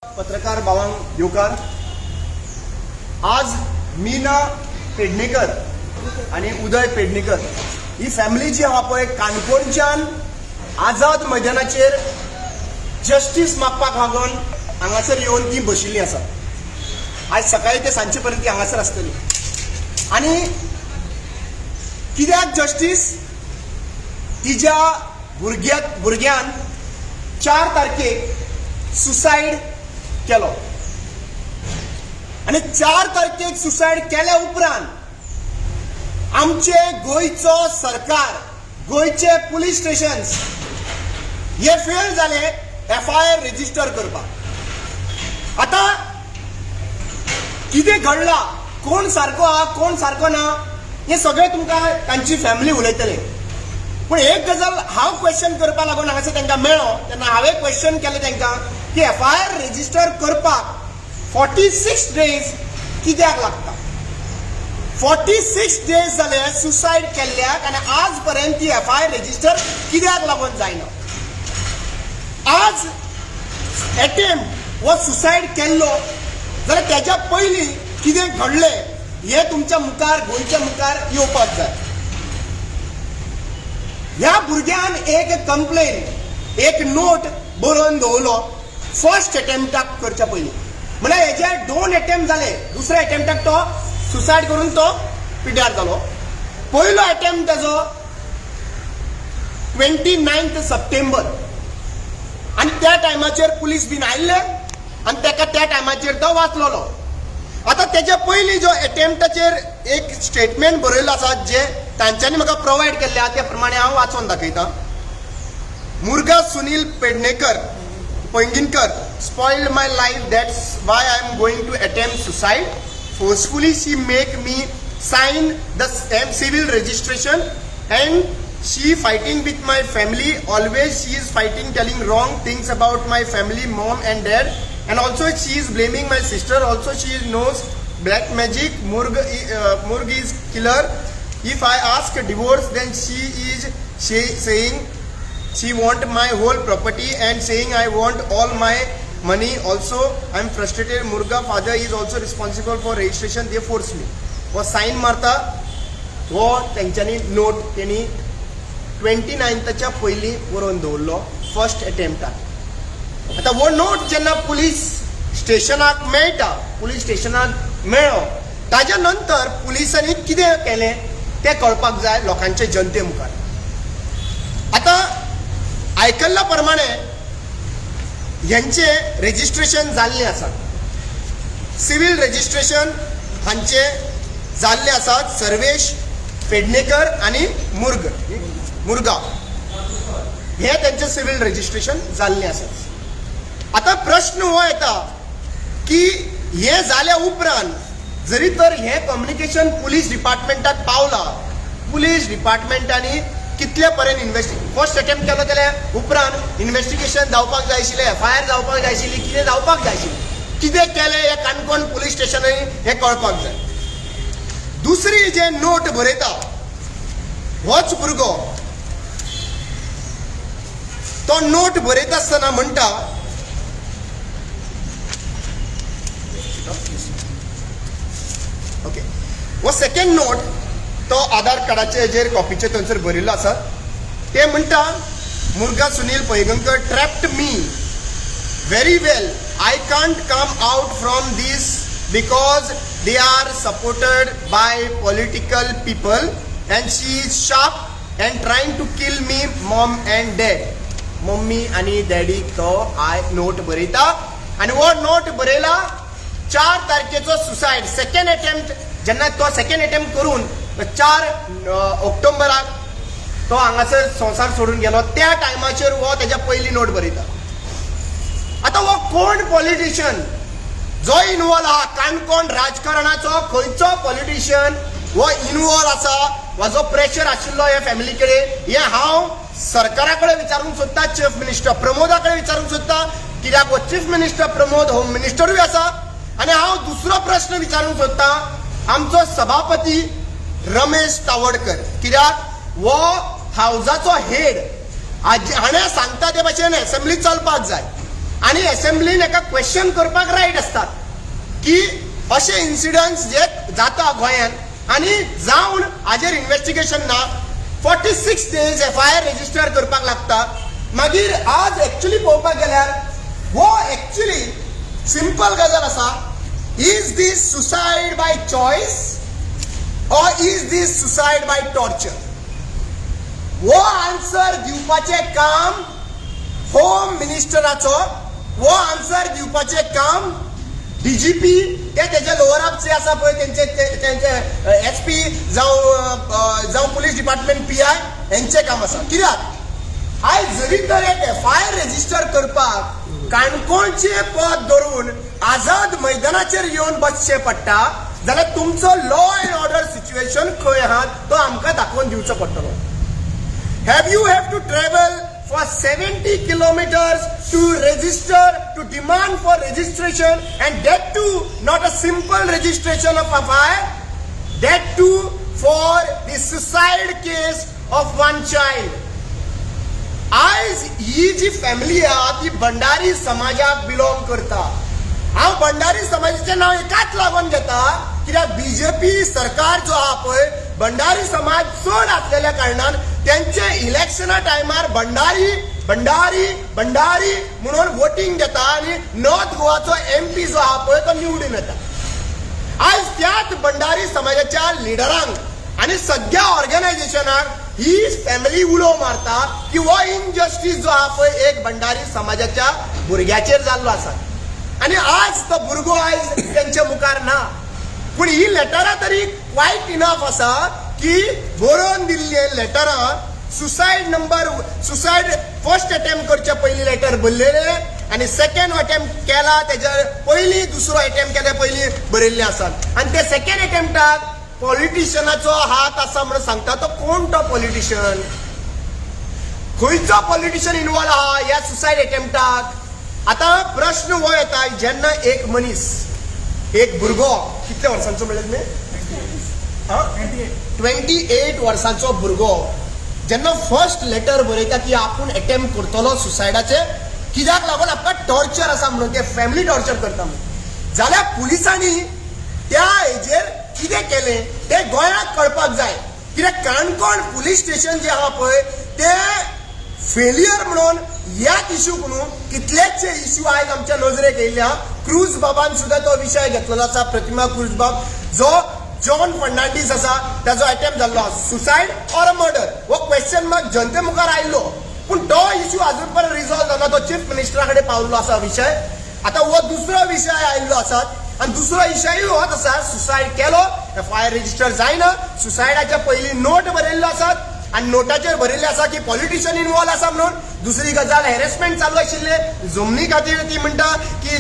पत्रकार भावांक येवकार, आज मीना पेडणेकर आणि उदय पेडणेकर ही फॅमिली जी आहा पळय काणकोणच्यान आझाद मैदानाचेर जस्टीस मागपाक लागून हांगासर येवन ती बशिल्ली आसा. आज सकाळी ते सांजे पर्यंत ती हांगासर आसतली. आणि कित्याक जस्टीस तिच्या भुरग्यान 4 तारखेक सुसायड केलो आणि 4 तारखेक सुसायड केल्या उपरांत आमचे गोयचो सरकार, गोयचे पुलीस स्टेशन्स हे फेल झाले FIR रजिस्टर करपाक. आता कितें घडला, कोण सारको हा कोण सारको ना हे सगळे तुमकां तांची फॅमिली उलयतले. पण एक गजाल हांव क्वेश्चन करपा लागून हांगासर तांकां मेळ्ळो तेन्ना हांवें क्वेश्चन केलें तांकां की FIR रजिस्टर करपाक 46 डेज कित्याक लागता. 46 डेज जाले सुसायड केल्ल्याक आनी आज पर्यंत ती FIR रजिस्टर कित्याक लागून जायना. आज अटेम्प्ट वो सुसायड केल्लो जाल्यार तेच्या पयलीं कितें घडलें हे तुमच्या मुखार गोंयच्या मुखार येवपाक जाय. ह्या भुरग्यान एक कंप्लेन, एक नोट बरोवन दवरलो फर्स्ट अटेम्प्टाक करच्या पयलीं. म्हळ्यार हेजे 2 अटेम्प्ट जाले. दुसऱ्या अटेम्प्टाक तो सुसायड करून तो पिड्यार जालो. पयलो अटेम्प्ट ताजो 29 सप्टेंबर आनी त्या टायमाचेर पुलीस बीन आयिल्ले आनी ताका त्या टायमाचेर तो वाचलोलो. आता तेच्या पयलीं जो अटेम्प्टाचेर एक स्टेटमेंट बरयल्लो आसा जे तांच्यांनी म्हाका प्रोवायड केल्ले आहा त्या प्रमाणे हांव वाचून दाखयतां. मुर्गा Sunil Pednekar Painginkar spoiled my life, that's why I am going to attempt suicide. Forcefully she make me sign the civil registration and she fighting with my family. Always she is fighting, telling wrong things about my family, mom and dad, and also she is blaming my sister. Also she knows black magic. Murg is killer. If I ask divorce, then she is saying she want my whole property and saying I want all my money. Also I am frustrated. Murga father is also responsible for registration. They force me. वो sign मारता वो तेंच्यांनी note तेणी 29च्या पयलीं बरोवन दवरलो first अटेम्प्टाक. आता वो नोट जेन्ना पुलीस स्टेशनाक मेळटा, पुलीस स्टेशनाक मेळ्ळो ताज्या नंतर पुलिसांनी कितें केलें तें कळपाक जाय लोकांचे जनते मुखार. आता आयकल्ल्या प्रमाणे ह्यांचे रजिस्ट्रेशन जाल्ले आसा, सिव्हिल रजिस्ट्रेशन हांचे जाल्ले आसात. सर्वेश पेडणेकर आणि मुर्गा हे त्यांचे सिव्हिल रजिस्ट्रेशन जाल्ले आसात. आता प्रश्न हो येता की हे जाल्या उपरांत जरी तर हे कम्युनिकेशन पुलीस डिपार्टमेंटाक पावला, पुलीस डिपार्टमेंटांनी कितले पर्यंत फर्स्ट अटेम्प्ट केलो जाल्यार उपरांत इन्व्हेस्टिगेशन जावपाक जाय आशिल्लें, FIR जावपाक जाय आशिल्ली, कितें जावपाक जाय आशिल्लें, कितें केलें हे काणकोण पुलीस स्टेशनांनी हे कळपाक जाय. दुसरी जे नोट बरयता होच भुरगो तो नोट बरयता आसतना म्हणटा ओके वो सेकंड नोट तो आधार कार्डाचे हेजेर कॉपीचे थंयसर बरयल्लो आसा. ते म्हणटा मुर्गा Sunil Painginkar trapped me very well. I can't come out from this because they are supported by political people and she is sharp and trying to kill me, mom and dad. Mummy आणि डॅडी तो note बरयता आणि वो note बरयला 4 तारखेचो suicide. Second attempt जेन्ना तो second attempt करून 4 ऑक्टोबराक तो हांगासर संवसार सोडून गेलो त्या टायमाचेर वो तेच्या पयली नोट बरयता. आता वो कोण पॉलिटिशियन जो इन्वॉल्व आहा काणकोण राजकारणाचो खंयचो पॉलिटिशियन वो इन्वॉल्व आसा वा जो प्रेशर आशिल्लो ह्या फॅमिली कडेन हे हांव सरकारा कडेन विचारूंक सोदता, चीफ मिनिस्टर प्रमोदा कडेन विचारूंक सोदता. कित्याक वो चीफ मिनिस्टर प्रमोद होम मिनिस्टरूय आसा. आनी हांव दुसरो प्रश्न विचारूंक सोदता आमचो सभापती रमेश तावडकर, कित्याक वो हावजाचो हेड हाणें सांगता ते भाशेन असेंब्ली चलपाक जाय. आणि असेंब्लीन एका क्वेश्चन करपाक रायट असतात की असे इन्सिडंट्स जे जाता गोंयांत आनी जावन हाजेर इन्व्हेस्टिगेशन ना 46 days FIR रजिस्टर करपाक लागता. मागीर आज एक्चुअली पळोवपाक गेल्यार हो एक्चुअली सिंपल गजाल आसा. Is this suicide by choice or is this suicide by torture? हो आन्सर दिवपाचे काम होम मिनिस्टराचो, हो आन्सर दिवपाचे काम DGP ते तेजे लोअर अपचे आसा पळय तेंचे SP जावं पुलीस डिपार्टमेंट PI हेंचे काम आसा. कित्याक आयज जरी तर एक FIR रजिस्टर करपाक काणकोणचे पद धरून आझाद मैदानाचेर येवन बसचें पडटा जाल्यार तुमचो लॉ अँड ऑर्डर सिच्युएशन खंय आहा तो आमकां दाखोवन दिवचो पडटलो. have to travel for 70 kilometers to register, to demand for registration, and that too not a simple registration of FIR, that too for the suicide case of one child. आज ही जी family आहा ती भंडारी समाजाक बिलोंग करता. हांव भंडारी समाजाचें नांव एकाच लागून घेता कित्याक BJP सरकार जो आहा पळय भंडारी समाज चड आसलेल्या कारणान त्यांचे इलेक्शना टायमार भंडारी भंडारी भंडारी म्हणून वोटिंग घेता आणि नॉर्थ गोवाचो MP जो आहा पळय तो निवडून येता. आज त्याच भंडारी समाजाच्या लिडरांक आणि सगळ्या ऑर्गनायझेशनाक ही फॅमिली उलो मारता की हो इनजस्टीस जो आहा पळय एक भंडारी समाजाच्या भुरग्याचेर जाल्लो आसा आणि आज तो भुरगो आयज त्यांच्या मुखार ना. पूण ही लेटरां तरी क्वायट इनफ आसा की बरोवन दिल्ले लेटरां सुसायड फर्स्ट अटेम्प्ट करच्या पयलीं लेटर बरलेले आनी सेकंड अटेम्प्ट केला तेच्या पयलीं दुसरो अटेम्प्ट केल्या पयलीं बरयल्ले आसात. आनी ते सेकंड अटेम्प्टाक पॉलिटिशियनाचो हात आसा म्हणून सांगता. तो कोण तो पॉलिटिशियन? खंयचो पॉलिटिशियन इन्वॉल्व आहा ह्या सुसायड अटेम्प्टाक? आता प्रश्न हो येता जेन्ना एक मनीस एक भुरगो कितल्या वर्सांचो म्हणलें तुमी 28 वर्सांचो भुरगो जेन्ना फर्स्ट लेटर बरयता की आपूण अटेम्प्ट करतलो सुसायडाचे कित्याक लागून आमकां टॉर्चर आसा म्हणून ते फॅमिली टॉर्चर करता म्हणून जाल्यार पुलिसांनी त्या हेजेर कितें केलें ते गोंयाक कळपाक जाय. कित्याक काणकोण पुलीस स्टेशन जे आहा पळय ते फेलियर म्हणून ह्याच इश्यूक न्हू कितलेशे इश्यू आयज आमच्या नजरेक येयल्ले आहा. क्रूज बाबान सुद्धा तो विशय घेतलेलो आसा. प्रतिमा क्रूज बाब जो जॉन फर्नांडीस आसा त्याचो अटेम्प्ट जाल्लो आसा सुसायड ऑर मर्डर हो क्वेश्चन मार्क जनते मुखार आयिल्लो पूण तो इश्यू अजून पर्यंत रिझॉल्व जाना. तो चीफ मिनिस्टरा कडेन पावल्लो आसा विशय. आता हो दुसरो विशय आयिल्लो आसा आणि दुसरो इशयूय होच आसा. सुसायड केलो FIR रजिस्टर जायना. सुसायडाच्या पयलीं नोट बरयल्ल्यो आसात आणि नोटाचेर बरयल्लें आसा की पॉलिटिशियन इन्वॉल्व आसा म्हणून. दुसरी गजाल हॅरेसमेंट चालू आशिल्ले जमनी खातीर ती म्हणटा की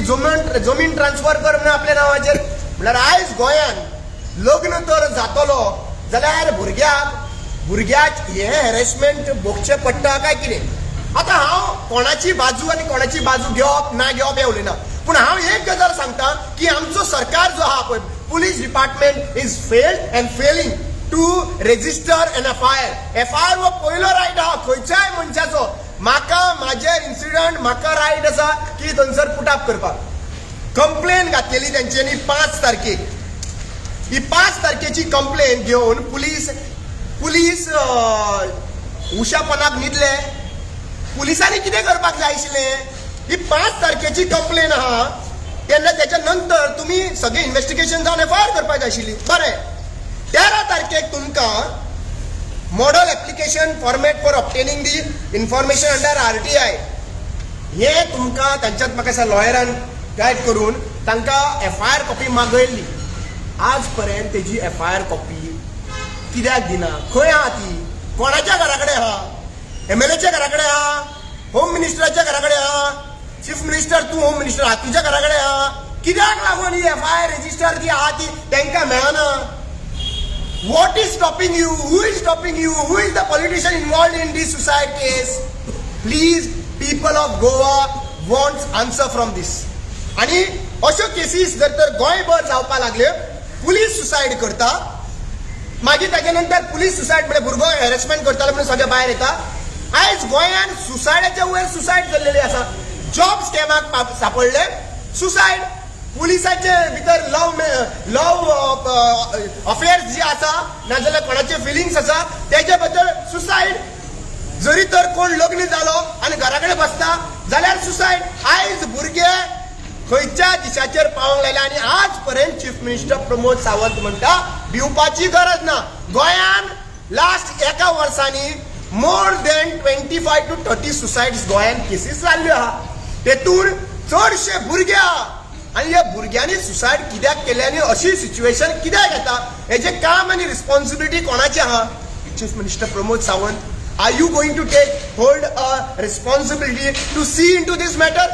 जमीन ट्रान्सफर कर म्हणून आपल्या नांवाचेर. म्हळ्यार आयज गोंयांत लग्न तर जातलो जाल्यार भुरग्याक हे हॅरेसमेंट भोगचें पडटा काय कितें? आता हांव कोणाची बाजू आनी कोणाची बाजू घेवप ना घेवप हें उलयना पूण हांव एक गजाल सांगता की आमचो सरकार जो आहा पळय police department is failed and failing to register an FIR हो पयलो रायट आहा खंयच्याय मनशाचो. म्हाका म्हाजे इन्सिडंट म्हाका रायट आसा की थंयसर पुटअप करपाक. कंप्लेन घातलेली तेंच्यांनी 5 तारखेक. ही 5 तारखेची कंप्लेन घेवन पुलीस उशापनाक न्हिदले. पुलिसांनी कितें करपाक जाय आशिल्लें? ही 5 तारखेची कंप्लेन आहा तेन्ना त्याच्या नंतर तुम्ही सगळे इन्व्हेस्टिगेशन जावन FIR करपाक जाय आशिल्ली. बरें 13 तारखेक तुमकां model application format for obtaining the information under RTI हे तुमकां तांच्यात म्हाका दिसता लॉयरान गायड करून तांकां FIR कॉपी मागयल्ली. आज पर्यंत तेजी FIR कॉपी कित्याक दिना? खंय आहा ती? कोणाच्या घरा कडेन आहा? MLAच्या घरा कडेन आहा? होम मिनिस्टराच्या घरा कडेन आहा? चीफ मिनिस्टर तूं होम मिनिस्टर आहा तुज्या घरा कडेन आहा? कित्याक लागून ही FIR रजिस्टर जी आहा ती तांकां मेळना? What is stopping you? Who is stopping you? Who is the politician involved in this suicide case? Please, people of Goa wants answer from this. आणि अशो केसीस जर तर गोंयभर जावपाक लागले पुलीस सुसायड करता मागीर ताच्या नंतर पुलीस सुसायड म्हणजे भुरगो हॅरेसमेंट करतालो म्हणून सगळे भायर येता. आयज गोंयांत सुसायडाच्या वयर सुसायड जाल्लेली आसा. जॉब स्कॅमाक सापडले, सुसायड. पुलिसाचे भितर लव अफेअर्स जे आसा नाजाल्यार कोणाचे फिलिंग्स आसा तेजे बद्दल सुसायड. जरी तर कोण लग्न जालो आनी घरा कडेन बसता जाल्यार सुसायड. आयज भुरगे खंयच्या दिशाचेर पावंक लागले आनी आज पर्यंत चीफ मिनिस्टर प्रमोद सावंत म्हणटा भिवपाची गरज ना. गोंयान लास्ट एका वर्सांनी मोर देन 25 to 30 सुसायड्स गोंयान केसीस जाल्ल्यो आहा. तेतून चडशे भुरगे आहा. आनी ह्या भुरग्यांनी सुसायड कित्याक केले आनी अशी सिच्युएशन कित्याक येता हेजे काम आनी रिस्पॉन्सिबिलिटी कोणाची आहा? Chief minister Pramod Sawant. Are you going to hold a responsibility to see into this matter?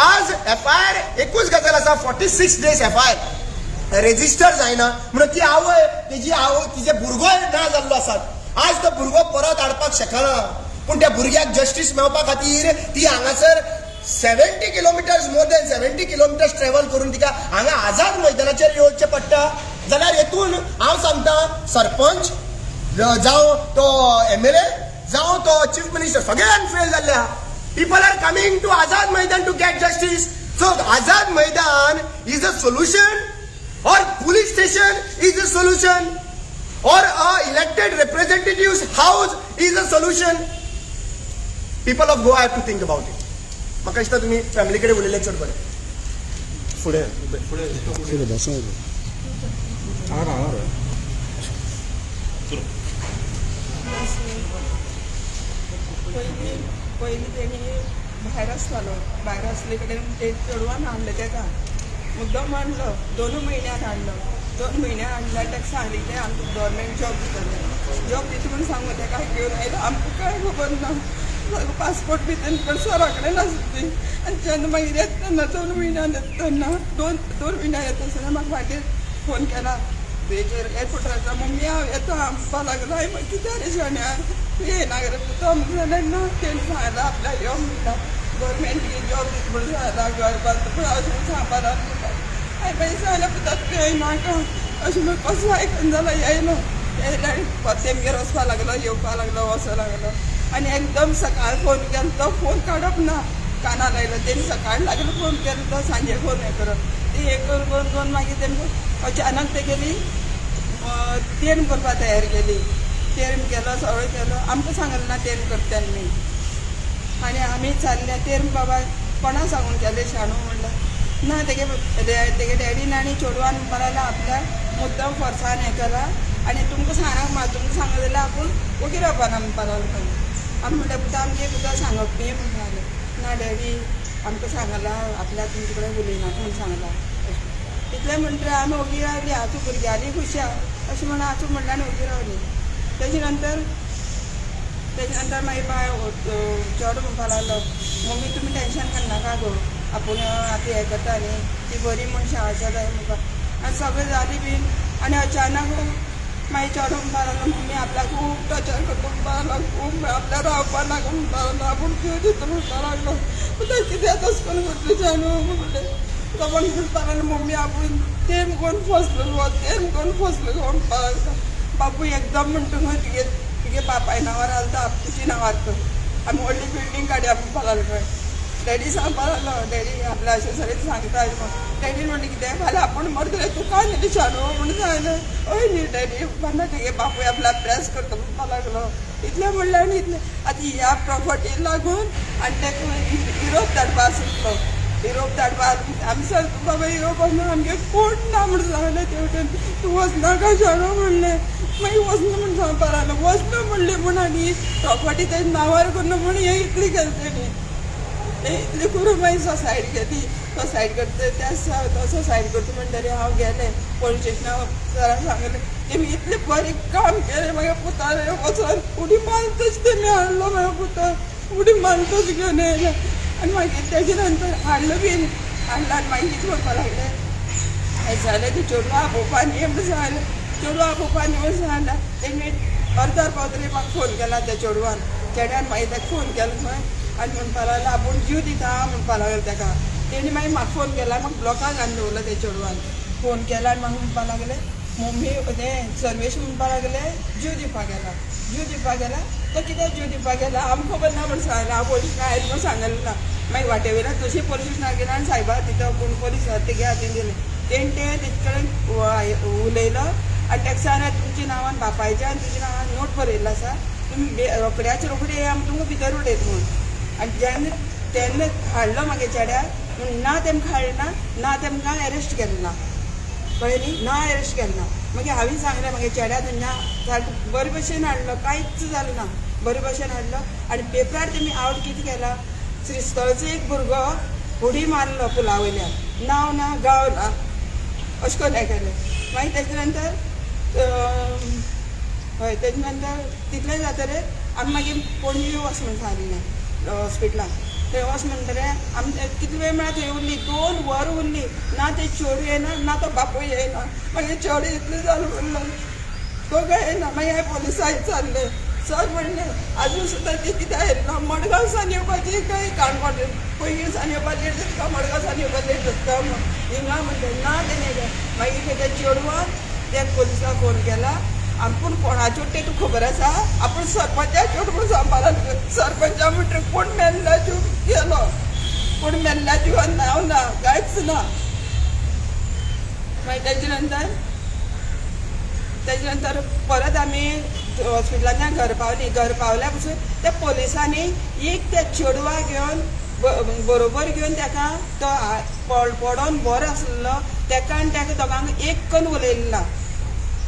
आज FIR एकूच गजाल आसा, 46 days FIR रेजिस्टर जायना म्हणून ती आवय तिजे भुरगो ना जाल्लो आसा. आज तो भुरगो परत हाडपाक शकना. पूण त्या भुरग्याक जस्टीस मेळपा खातीर ती हांगासर 70 kilometres more than 70 kilometres travel करून तिका हांगा आझाद मैदानाचेर येवचें पडटा. जाल्यार हेतून हांव सांगता सरपंच जावं तो MLA जावं तो चीफ मिनिस्टर सगळ्यांक फेल जाल्ले आहा. People are coming to Azad Maidan to get justice. So Azad Maidan is a solution or police station is a solution or elected representative house is a solution. People of Goa have to think about it. म्हाका दिसता तुमी family कडेन उलयलें चड बरें. फुडें पयलीं तेणी भायर आसतालो. भायर आसले कडेन ते चेडवान हाडलें तेका मुद्दम हाडलो. 2 म्हयन्याक हाडलो. 2 म्हयन्याक हाडल्यार ताका सांगलें तें आमकां गव्हर्मेंट जॉब दितलें. जॉब दिता म्हूण सांगून तेका घेवन आयलो. आमकां कांय खबर ना. पासपोर्ट बी तेणे सरा कडेन आसली. आनी जेन्ना मागीर येतना 2 म्हयन्यान येतना 2 म्हयन्यान येता म्हाका मागीर फोन केला तेजेर एअरपोर्टार. मम्मी हांव येता म्हणपा लागलो. हांवें मागीर कितें रे शाण्या येना रे पुतो जाल्यार ना. तेणी सांगलां आपल्याक यो म्हणटा गव्हर्मेंट जॉब दिता म्हूण सांगला घर बांदता पूण अशें सांगपा लागलो. हांवें मागीर सांगलें पुता तुवें येयनाका अशें म्हूण कसो आयकून जालो येयलो. येयल्यार तेमगेर वचपा लागलो येवपा लागलो वचो लागलो. आनी एकदम सकाळ फोन केलो तो फोन काडप ना काना लायलो. तेणी सकाळ लागलो फोन केलो तो सांजे फोन हें करप. ती हें करून मागीर तेमी अचानक ते गेली तेम करपा तयार केली. तेम केलो सगळें केलो. आमकां सांगलें ना तेम करता आमी. आनी आमी चालले तेम बाबा कोणा सांगून केलें शाणू म्हणल्यार ना तेगे डॅडीन आनी चेडवान म्हणपा लागला आपल्याक मुद्दम फोर्सान हें केला आनी तुमकां सांगना तुमकां सांगलें जाल्यार आपूण वगीर रावपाना म्हणपा लागलो. आमी म्हणटा पुता आमगे तुका सांगप न्ही म्हणपा लागलें. ना डॅडी आमकां सांगलां आपल्याक तुमचे कडेन उलयनाका म्हूण सांगलां. इतलें म्हणटा आमी वगीर रावली. आजू भुरग्यांनी खुशाल अशें म्हणून आजू म्हणटा आनी वगीर रावली. तेजे नंतर मागीर चेडो म्हणपा लागलो मम्मी तुमी टेंशन करनाका गो आपूण आतां हें करता न्ही ती बरी मनशां आसा जाय म्हणपा. आनी सगळें जाली बीन आनी अचानक मागीर चेडो म्हणपा लागलो मम्मी आपल्याक खूब टॉर्चर करता म्हणपा लागलो. खूब आपल्याक रावपा नाका म्हणपा लागलो. आपूण जीव दिता म्हणपा लागलो. कित्याक तशें करून करता जाणू म्हणलें. तो म्हणपा लागलो मम्मी आपूण तेम कोण फसलो तेम कोण फसलो म्हणपा लागलो. बापू एकदम म्हणटा तुगे बापाय नांवार घालता आपूची नांवार कर. आमी व्हडली बिल्डींग काडया म्हणपा लागलो. डॅडी सांगपा लागलो डॅडी आपल्या अशें सगळें सांगता डॅडीन म्हणलें कितें फाल्यां आपूण मरतलें तुका न्ही शाणू म्हणून सांगलें. हय न्ही डॅडी म्हणटा तुगे बापूय आपल्या प्रेस करता म्हणपा लागलो. इतलें म्हणलें आनी इतलें आतां ह्या प्रॉपर्टीक लागून आनी ताका युरोप धाडपा सुटलो. युरोप धाडपा आमी सांगता बाबा युरोप वचना आमगे कोण ना म्हणून सांगलें तेवटेन. तूं वचनाका शाणू म्हणलें. मागीर वचना म्हणून सांगपा लागलो. वचना म्हणलें म्हूण आनी प्रॉपर्टी तेजे नांवार करना म्हूण हें इतली केलें तेणी. इतली करून मागीर सोसायटी केली. सोसायटी करता तो सोसायटी करता म्हणटरी हांव गेलें पोलीस स्टेशनार सराक सांगलें. तेमी इतलें बरें काम केलें. मागीर पुताले वचून उडी मारतच तेमी हाडलो. मागीर पुता उडी मारतच घेवन येयलें. आनी मागीर तेजे नंतर हाडलो बीन हाडलो आनी मागीर कितें म्हणपा लागलें हें जालें तें चेडवा आपोवपा न्ही म्हणून सांगलें. चेडवा आपोवपा न्ही म्हणून सांगलें. तेमी अर्दार पावतरी म्हाका फोन केला त्या चेडवान. चेड्यान मागीर ताका फोन केलो खंय आनी म्हणपा लागलो आपूण जीव दिता म्हणपा लागलो ताका. तेणी मागीर म्हाका फोन केला म्हाका ब्लॉकाक घालून दवरलो त्या चेडवान. फोन केला आनी म्हाका म्हणपा लागलें मम्मी तें सर्वेश म्हणपा लागलें जीव दिवपा गेला. जीव दिवपा गेला तो कित्याक जीव दिवपा गेला आमकां खबर ना म्हूण सांगलें. हांव पोलीस आयज म्हूण सांगलें ना. मागीर वाटेवयल्यान तशी पोलीस स्टेशनार गेले आनी सायबा तिथं कोण पोलीस तेगे हातीन दिले तेणे तेजे कडेन उलयलो आनी ताका सांगलें तुमच्या नांवान बापायच्या आनी तुज्या नांवान नोट बरयल्लो आसा तुमी रोखड्याचे रोखडी आमी तुमकां भितर उडयत म्हूण आनी जेन्ना तेन्ना हाडलो म्हागे चेड्याक ना तेमकां हाडना ना तेमकां एरेस्ट केलें ना कळ्ळें न्ही ना एरेस्ट केलें ना मागीर हांवें सांगलें म्हागे चेड्या थंय सारको बरे भशेन हाडलो कांयच जालें ना बरे भशेन हाडलो आनी पेपरार तेमी आवट कितें केला श्रीस्थळचो एक भुरगो उडी मारलो पुला वयल्यान नांव ना गांव ना अशें करून हें केलें मागीर तेजे नंतर हय तेजे नंतर तितलें जातकीर आमी मागीर पणजी वच म्हूण सांगलें हॉस्पिटलान थंय वच म्हणटलें आमी कितले वेळ म्हळ्यार थंय उरलीं 2 वरां उरलीं ना ते चेडूं येना ना तो बापूय येना मागीर चेडूं इतलें जालें म्हणलो तो काय येना मागीर हांवें पोलिसांक विचारलें सर म्हणलें आजून सुद्दां ती कितें येना मडगांव सान येवपाची खंय काणकोण पयलीं सान येवपा लेट जाता मडगांव सान येवपा लेट जाता हिंगा म्हणलें ना तेणें मागीर तेच्या चेडवान त्या पोलिसाक फोन केला आपूण कोणाच्यो ते तूं खबर आसा आपूण सरपंचा चेडूं म्हूण सांबाळला सरपंचा म्हणटा कोण मेल्ल्या जीव गेलो कोण मेल्ल्या जिवान नांव ना कांयच ना मागीर तेजे नंतर परत आमी हॉस्पिटलांतल्यान घर पावल्या पासून त्या पोलिसांनी एक त्या चेडवाक घेवन बरोबर घेवन ताका तो पडोन बरो आसलो ताका आनी ताका दोगांक एक करून उलयल्ला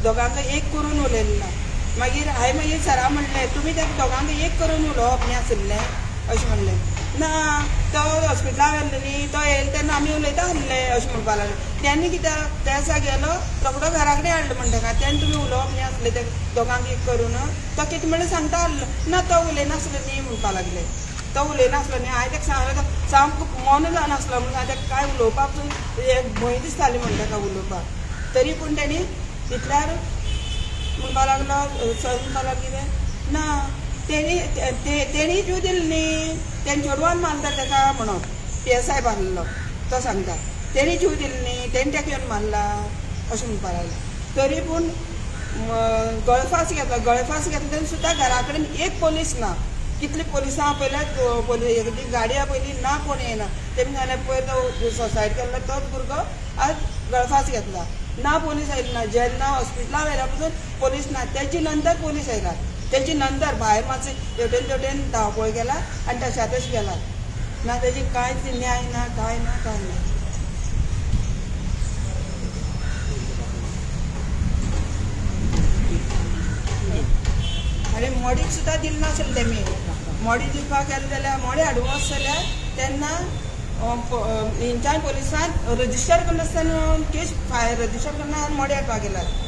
दोगांक एक करून उलयल्ला मागीर हांवें मागीर सरा म्हणलें तुमी ताका दोगांक एक करून उलोवप न्ही आसलें अशें म्हणलें ना तो हॉस्पिटलान व्हेल्लो न्ही तो येयलो तेन्ना आमी उलयता आसलें अशें म्हणपा लागलें तेन्ना कित्याक त्या दिसा गेलो रोखडो घरा कडेन हाडलो म्हणटा काय तेन्ना तुमी उलोवप न्ही आसलें ते दोगांक एक करून तो कितें म्हणून सांगता आसलो ना तो उलयनासलो न्ही म्हणपा लागले तो उलयनासलो न्ही हांवें ताका सांगलें तो सामको मन जानासलो म्हणून हांवें ताका काय उलोवपाक भंय दिसताली म्हणटा ताका उलोवपाक तरी पूण तेणी तितल्यार म्हणपा लागलो सर म्हणपा लागलो कितें ना तेणी जीव दिलो न्ही तेणे चेडवान मारता ताका म्हणून PSI बांदलो तो सांगता तेणी जीव दिलो न्ही तेणी ताका येवन मारला अशें म्हणपा लागलो तरी पूण गळफास घेतलो तेन्ना सुद्दां घरा कडेन एक पोलीस ना कितले पोलिसां पयल्यात गाडया पयलीं ना कोण येना तेमी सांगलें पयर तो सुसायड केल्लो तोच भुरगो आज गळफास घेतला ना पोलीस आयली ना जेन्ना हॉस्पिटलां व्हेल्या पासून पोलीस ना तेजे नंतर पोलीस आयला तेजे नंतर भायर मातशें तेवटेन धांवपळ केला आनी तशा तशें गेला ना तेजी कांयच न्याय ना कांय ना कांय ना आनी मोडीक सुद्दां दिलें नासलें तेमी मोडी दिवपाक गेले जाल्यार मोडे हाडूंक वच जाल्यार तेन्ना हिंच्यान पोलिसान रजिस्टर करनासतना केस रजिस्टर करना मोडे हाडपाक गेल्यात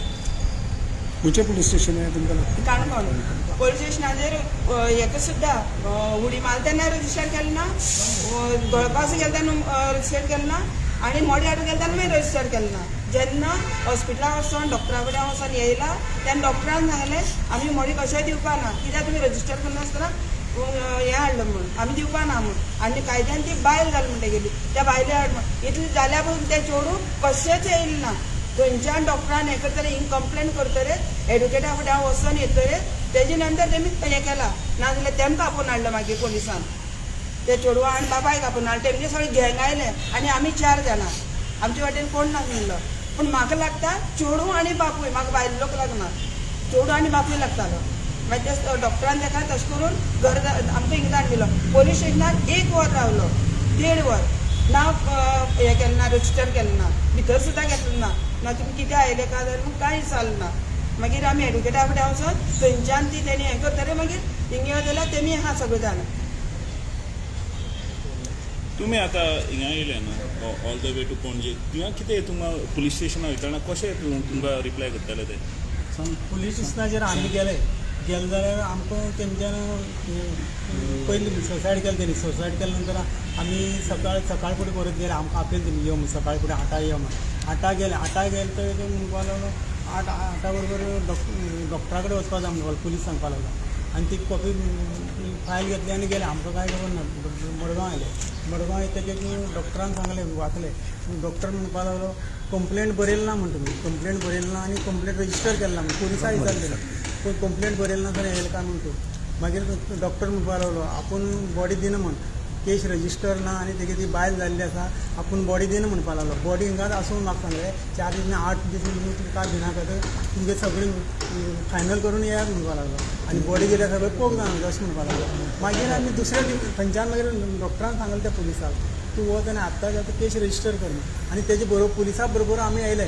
खंयचें पुलीस स्टेशन आहे तुमकां काणकोण पोलीस स्टेशनाचेर हेका सुद्दां उडी मारता तेन्ना रजिस्टर केलें ना गळपास गेले तेन्ना रजिस्टर केलें ना आनी मोडे हाडूंक गेले तेन्ना मागीर रजिस्टर केलें ना जेन्ना हॉस्पिटलाक वचून डॉक्टरा कडेन वचून येयला तेन्ना डॉक्टरान सांगलें आमी मोडी कशेंय दिवपा ना कित्याक तुमी रजिस्टर करनासतना हें हाडलो म्हणून आमी दिवपा ना म्हणून आनी कायद्यान ती बायल जाली म्हणटा गेली त्या बायले हाड म्हणून इतलें जाल्या पासून तें चेडूं कशेंच येयलें ना थंयच्यान डॉक्टरान हें करतले हिंग कंप्लेन करतले एडवोकेटा फुडें हांव वचून येतले तेजे नंतर तेमी हें केलां नाजाल्यार तेमकां आपोवन हाडलो मागीर पोलिसान ते चेडवा आनी बापायक आपोवन हाडलें तेमगे सगळें घेंग आयलें आनी आमी 4 जाणां आमचे वाटेन कोण नासलो पूण म्हाका लागता चेडूं आनी बापूय म्हाका भायलो लोक लागना चेडूं आनी बापूय लागतालो मागीर ते डॉक्टरान ताका तशें करून घर आमकां हिंगा धाडून दिलो पोलीस स्टेशनार 1 वर रावलो 1.5 वर नांव हें केलें ना रजिस्टर केलें ना भितर सुद्दां घेतलें ना ना तुमी कितें आयले काय जाल्यार म्हाका कांयच जालें ना मागीर आमी एडवोकेटा फुडें वचोन थंयच्यान ती तेणी हें करतले मागीर हिंगा येवं जाल्यार तेमी आहा सगळें जाण तुमी आतां हिंगा येयले न्हू ऑल द वे टू पणजे थिंगा कितें तुमकां पुलीस स्टेशना वयताना कशें तुमकां रिप्लाय करताले ते पुलीस स्टेशनाचेर आमी गेले जाल्यार आमकां तेंच्यान पयलीं सुसायड केलें तेणी सुसायड केल्या नंतर आमी सकाळ फुडें परत गेले आमकां आपयलें तेमी यो म्हणून सकाळ फुडें 8 यो म्हणून 8 गेले तर तो म्हणपा लागलो 8 बरोबर डॉक्टरा कडेन वचपा जाय म्हणपा पुलीस सांगपा लागलो आनी ती कॉपी फायल घेतली आनी गेले आमकां कांय खबर ना मडगांव आयले मडगांव येतकीर डॉक्टरान सांगलें वाचलें डॉक्टर म्हणपा लागलो कंप्लेंट बरयलें ना म्हणटा तुमी कंप्लेंट बरयलें ना आनी कंप्लेंट रजिस्टर केलें ना पुलिसां विचारलें पूण कंप्लेंट बरयलें ना जाल्यार येयलें काय म्हणटा मागीर डॉक्टर म्हणपा लागलो आपूण बॉडी दिना म्हण केस रजिस्टर ना आनी तेगे ती बायल जाल्ली आसा आपूण बॉडी दिना म्हणपा लागलो बॉडी हिंगाच आसून म्हाका सांगले 4 दीस 8 दीस तुमकां काय भिनाकात तुमगे सगळी फायनल करून येयात म्हणपा लागलो आनी बॉडी गेल्यार सगळें पोक जाणार अशें म्हणपा लागलो मागीर आमी दुसऱ्या थंयच्यान मागीर डॉक्टरान सांगलें त्या पुलिसाक तूं वच आनी आत्ताच आतां केस रजिस्टर कर आनी तेजे बरोबर पुलिसा बरोबर आमी आयले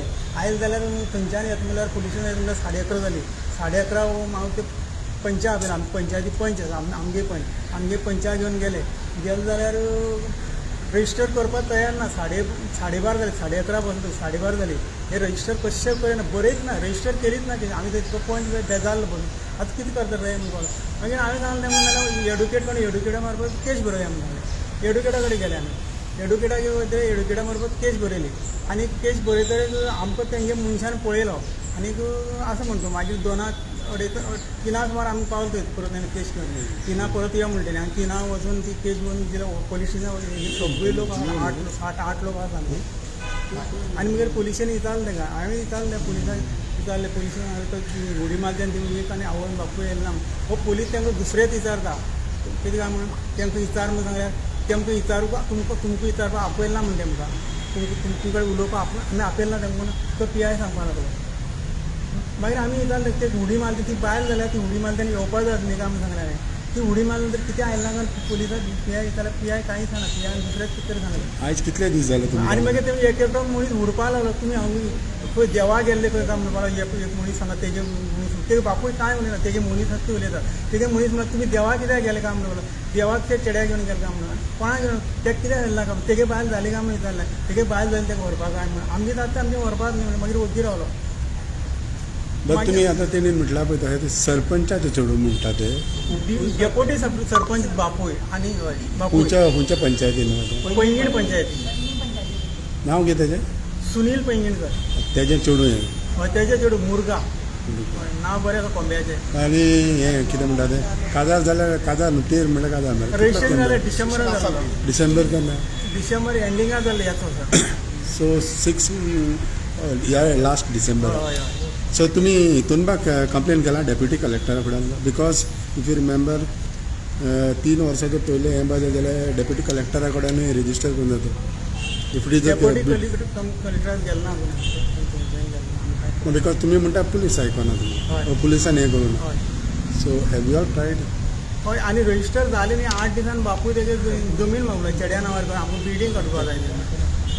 जाल्यार थंयच्यान येता म्हणल्यार पुलिसान येता म्हणल्यार 11:30 जाली 11:30 हांव ते पंचा आपयला आमी पंचायती पंच आसा आमगे पंचा घेवन गेले जाल्यार रजिस्टर करपाक तयार ना 12:30 जाली 11:30 पासून 12:30 जाली हे रजिस्टर कशें करिना बरेंच ना रजिस्टर केलीच ना कितें आमी तेजो पंच बेजारलो बसून आतां कितें करता रे म्हणून मागीर हांवें सांगलें म्हणल्यार एडुकेटा मार्फत केस बरोवया म्हणून एडुकेटा कडेन गेले आमी एडुकेटा मार्फत केस बरयली आनी केस बरयतकीर आमकां तेंगे मनशान पळयलो आनीक असं म्हणतो मागीर 3 सुमार आमी पावले थंय परत आनी केस घेवन 3 परत या म्हणटले आनी 3 वचून ती केस घेवन दिल्यार पुलीस स्टेशन सगळे लोक 7-8 लोक आसा आमी आनी मागीर पुलिशेन विचारलें तेका हांवें विचारलें पुलिसान पुलिशेन उडी मारल्यान ती एक आनी आवय बापूय येयले ना हो पुलीस तांकां दुसरेच विचारता कितें काय म्हणून तांकां विचार म्हणून सांगल्यार तेमकां विचारपा तुमकां विचारपा आपयल ना म्हणटा तेमकां तुमचे कडेन उलोवपा आमी आपयल ना तेमकां म्हणून तो PI सांगपा लागलो मागीर आमी विचारलें ते उडी मारली ती बायल जाल्यार ती उडी मारली तेणी येवपाक जाय न्ही काय म्हणून सांगलें ती उडी मारली नंतर कितें आयलें ना पुलिसाक PI विचारल्यार PI कांय सांगना PI दुसरेंच कितें तरी सांगलें आयज कितले दीस जाले तुमी आनी मागीर ते एक मनीस उडपा लागलो तुमी खंय देवा गेल्ले खंय काय म्हणपा लागलो एक मनीस सांगा तेगे मनीस तेगे बापूय कांय उलयना तेगे मनीस आसता उलयता तेगे मनीस म्हणटा तुमी देवा कित्याक गेले काय म्हणून देवाक ते चेड्या घेवन गेले काय म्हणून कोणाक घेवन तेका कित्याक येयला काय तेगे बायल जाली काय म्हणून विचारलें तेगे बायल जाली तेका व्हरपाक काय म्हणून आमगे जाता आमगे व्हरपाक न्ही म्हणून मागीर वग्गी रावलो बट तुमी आतां तेणी म्हटलां पळय तशें ते सरपंचाचे चेडूं म्हणटा ते डेप्युटी सरपंच बापूय आनी बापूय खंयच्या पंचायतीन पैंगीण पंचायती नांव कितें तेजें सुनील पैंगीणकर तेजें चेडूं हें तेजे चेडूं मुर्गा नांव बरें आसा कोंब्याचें आनी हें कितें म्हणटा तें काजार जाल्यार काजार न्हू तेर म्हणल्यार काजार मरे रजिस्ट्रेशन जालें डिसेंबराक जालें डिसेंबर केन्ना डिसेंबर एंडिंगाक जालें ह्याच वर्सा सो 6 ह्या लास्ट डिसेंबर हय सो तुमी हितून बाग कंप्लेन केला डेप्युटी कलेक्टरा फुड्यान बिकॉज इफ यू रिमेंबर 3 वर्सांचे पयले हें बाजू जाल्यार डेप्युटी कलेक्टरा कडेन रेजिस्टर करून जाता if it is deputy collector गेलो ना बिकॉज तुमी म्हणटा पुलीस आयकना तुमी पुलिसान हें करून so have you all triad हय आनी रजिस्टर जालें न्ही 8 दिसान बापूय तेजे जमीन मागलो चेड्या नांवार करून आमकां बिल्डींग काडपाक जाय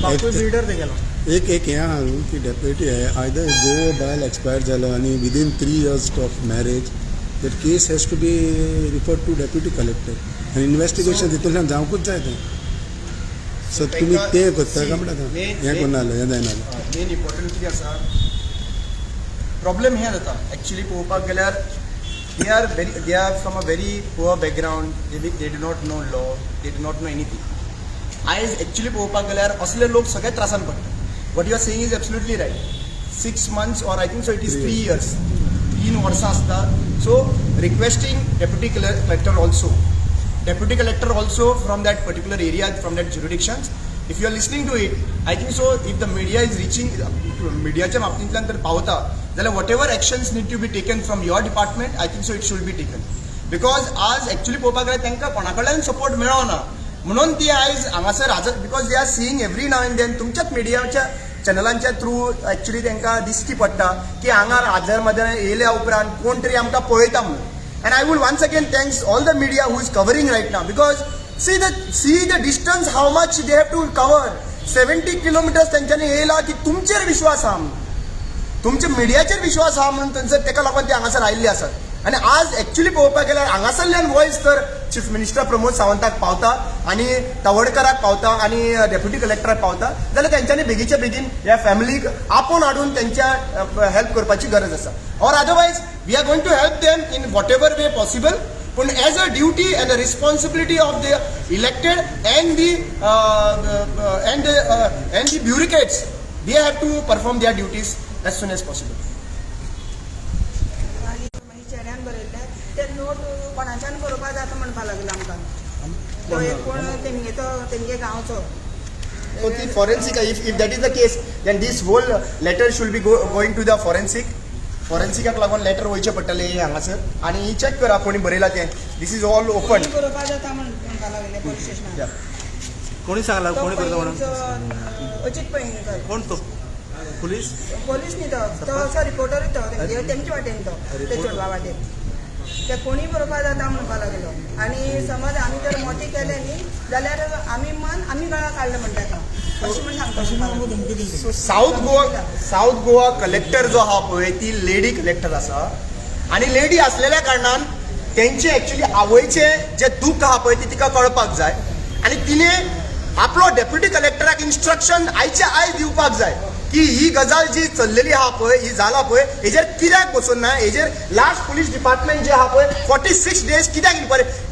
बापूय बिल्डर ते गेलो एक हें आहा न्हू की डेप्युटी आयदर गो बायल एक्सपायर जालो आनी within 3 years of marriage that case has to be referred to deputy collector आनी इन्वेस्टिगेशन तितूंतल्यान जावंकूच जाय तें सो तुमी तें करता काय म्हणटा हें करनासलें हें जायनासलें मेन इम्पॉर्टंट कितें आसा प्रॉब्लेम हें जाता एक्चुली पळोवपाक गेल्यार they are from a very poor background they do not know law they do not know anything आयज एक्चुली पळोवपाक गेल्यार असले लोक सगळे त्रासान पडटा what you are saying is absolutely right 6 months or I think so it is 3 years 3 वर्सां आसता so requesting deputy collector also from that particular area from that jurisdictions if you are listening to it I think so if the media is reaching मिडियाच्या बाबतींतल्यान तर पावता जाल्यार whatever actions need to be taken from your department I think so it should be taken because आज actually पळोवपाक गेल्यार तांकां कोणा कडल्यान सपोर्ट मेळना म्हणून ती आयज हांगासर because they are seeing every now and then तुमच्याच मिडियाच्या चॅनलांच्या थ्रू एक्चुली तांकां दिसची पडटा की हांगा हाजर मध्ये येयल्या उपरांत कोण तरी आमकां पळयता म्हणून and I would once again thanks all the media who is covering right now because see the distance how much they have to cover 70 kilometers तेंच्यांनी येयला की तुमचेर विश्वास आहा म्हणून तुमच्या मिडियाचेर विश्वास आहा म्हणून थंयसर ताका लागून ते हांगासर आयिल्ले आसात आनी आज एक्चुली पळोवपाक गेल्यार हांगासरल्यान वॉयस तर चीफ मिनिस्टर प्रमोद सावंताक पावता आनी तवडकराक पावता आनी डेप्युटी कलेक्टराक पावता जाल्यार तेंच्यांनी बेगीच्या बेगीन ह्या फॅमिलीक आपोवन हाडून तेंच्या हेल्प करपाची गरज आसा or otherwise we are going to help them in whatever way possible पण as a duty and a responsibility of the elected and the bureaucrats they have to perform their duties as soon as possible चेड्यान बरयल्ले ते note कोणाच्यान बरोवपाक जाता म्हणपा लागलो आमकां तो एक कोण तेंगे गांवचो So the forensic, if that is the case, then this whole letter should be going to the forensic फॉरेन्सिकाक लागून लेटर वयचे पडटले हांगासर आनी चॅक करा कोणी बरयला तें दिस इज ऑल ओपन बरोवपा जाता म्हणून म्हणपा लागले पोलीस स्टेशनार कोणी सांगला कोणी करतो म्हणून पयलींचो अजीत पैंगीणकर कोण तो पुलीस पोलीस न्ही तो असो रिपोर्टर तो तेमचे वाटेन तो ते चेडवा वाटेन ते कोणी बरोवपा जाता म्हणपा लागलो आनी समज आमी जर मोटी केले न्ही जाल्यार आमी गळा काडलो म्हणटा तो अशें म्हण सांगता आमकां धमकी दिली सो साऊथ गोवा कलेक्टर जो आहा पळय ती लेडी कलेक्टर आसा आनी लेडी असलेल्या कारणान तेंचे एक्चुअली आवयचे जे दूख आहा पळय ती तिका कळपाक जाय आनी तिने आपलो डेप्युटी कलेक्टराक इन्स्ट्रक्शन आयच्या आयज दिवपाक जाय की ही गजाल जी चल्लेली आहा पळय ही जाला पळय हेजेर कित्याक बसून ना हेजेर लास्ट पुलीस डिपार्टमेंट जे आहा पळय 46 days कित्याक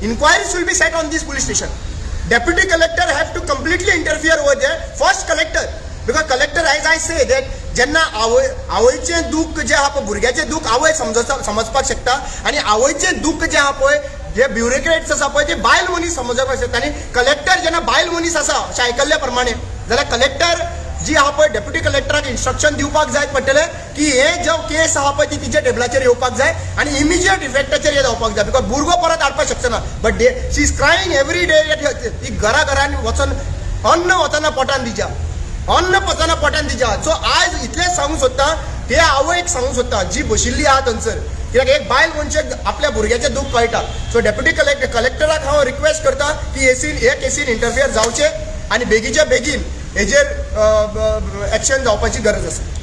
inquiries will be set on this police station deputy collector have to completely interfere over there first collector because collector as I say that जेन्ना आवयचें दूख जे आहा पळय भुरग्याचें दूख आवय समजपाक शकता आनी आवयचें दूख जें आहा पळय जे ब्युरोक्रेट्स आसा पळय ते बायल मनीस समजपाक शकता आनी कलेक्टर जेन्ना बायल मनीस आसा अशें आयकल्ल्या प्रमाणे जाल्यार कलेक्टर जी आहा पळय डेप्युटी कलेक्टराक इन्स्ट्रक्शन दिवपाक जाय पडटलें की हे जो केस आहा पळय ती तिच्या टेबलाचेर येवपाक जाय आनी इमिजिएट इफेक्टाचेर हे जावपाक जाय बिकॉज भुरगो परत हाडपाक शकचो ना but she is crying every day ती घरांनी वचून अन्न वचना पोटान दिच्या अन्न पचना पोटान दिच्या सो आज इतलेंच सांगूंक सोदता ते आवयक सांगूंक सोदता जी बशिल्ली आहा थंयसर कित्याक एक बायल मनशाक आपल्या भुरग्याचें दूख कळटा सो डेप्युटी कलेक्टराक हांव रिक्वेस्ट करता की हे केसीन इंटरफियर जावचें आनी बेगीच्या बेगीन हेजेर एक्शन जावपाची गरज आसा